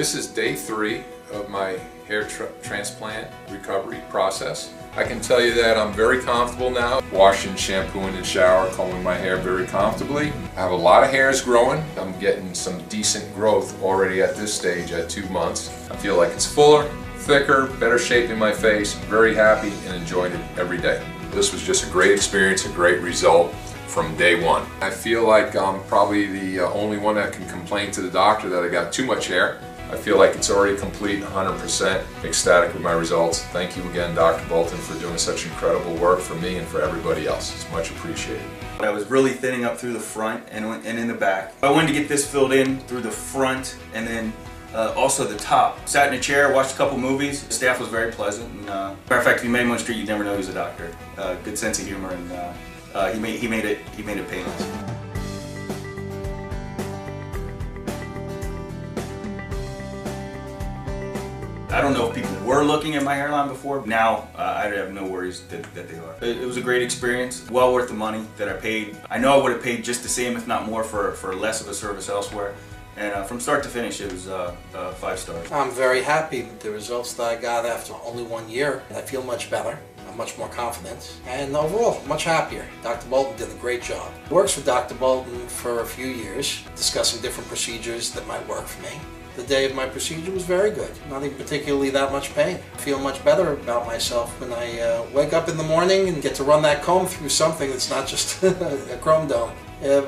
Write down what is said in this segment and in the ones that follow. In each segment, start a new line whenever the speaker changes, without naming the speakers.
This is day 3 of my hair transplant recovery process. I can tell you that I'm very comfortable now, washing, shampooing, and shower, combing my hair very comfortably. I have a lot of hairs growing. I'm getting some decent growth already at this stage at 2 months. I feel like it's fuller, thicker, better shape in my face. Very happy and enjoying it every day. This was just a great experience, a great result from day one. I feel like I'm probably the only one that can complain to the doctor that I got too much hair. I feel like it's already complete, 100% ecstatic with my results. Thank you again, Dr. Bolton, for doing such incredible work for me and for everybody else. It's much appreciated.
I was really thinning up through the front and in the back. I wanted to get this filled in through the front and then also the top. Sat in a chair, watched a couple movies. The staff was very pleasant. And, matter of fact, if you met him on the street, you'd never know he was a doctor. Good sense of humor, and he made it painless. I don't know if people were looking at my hairline before. Now, I have no worries that they are. It was a great experience, well worth the money that I paid. I know I would have paid just the same, if not more, for less of a service elsewhere. And from start to finish, it was 5 stars.
I'm very happy with the results that I got after only 1 year. I feel much better. I'm much more confident, and overall, much happier. Dr. Bolton did a great job. I worked for Dr. Bolton for a few years, discussing different procedures that might work for me. The day of my procedure was very good, not even particularly that much pain. I feel much better about myself when I wake up in the morning and get to run that comb through something that's not just a chrome dome.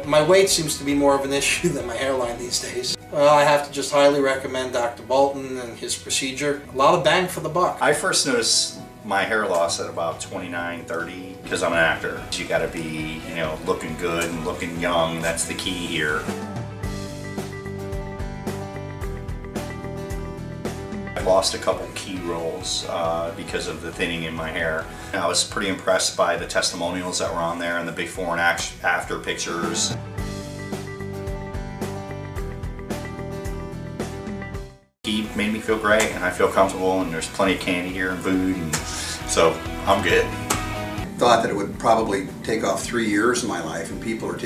My weight seems to be more of an issue than my hairline these days. I have to just highly recommend Dr. Bolton and his procedure. A lot of bang for the buck.
I first noticed my hair loss at about 29, 30 because I'm an actor. You gotta be, looking good and looking young. That's the key here. I lost a couple key roles because of the thinning in my hair. I was pretty impressed by the testimonials that were on there and the before and after pictures. He made me feel great, and I feel comfortable, and there's plenty of candy here and food, and so I'm good.
Thought that it would probably take off 3 years of my life, and people are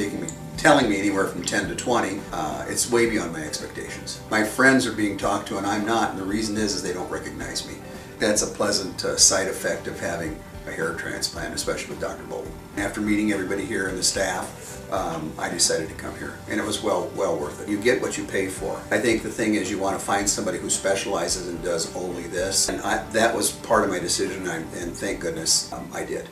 telling me anywhere from 10 to 20. It's way beyond my expectations. My friends are being talked to and I'm not, and the reason is they don't recognize me. That's a pleasant side effect of having a hair transplant, especially with Dr. Bolton. After meeting everybody here and the staff, I decided to come here, and it was well worth it. You get what you pay for. I think the thing is you want to find somebody who specializes and does only this, and that was part of my decision, and thank goodness I did.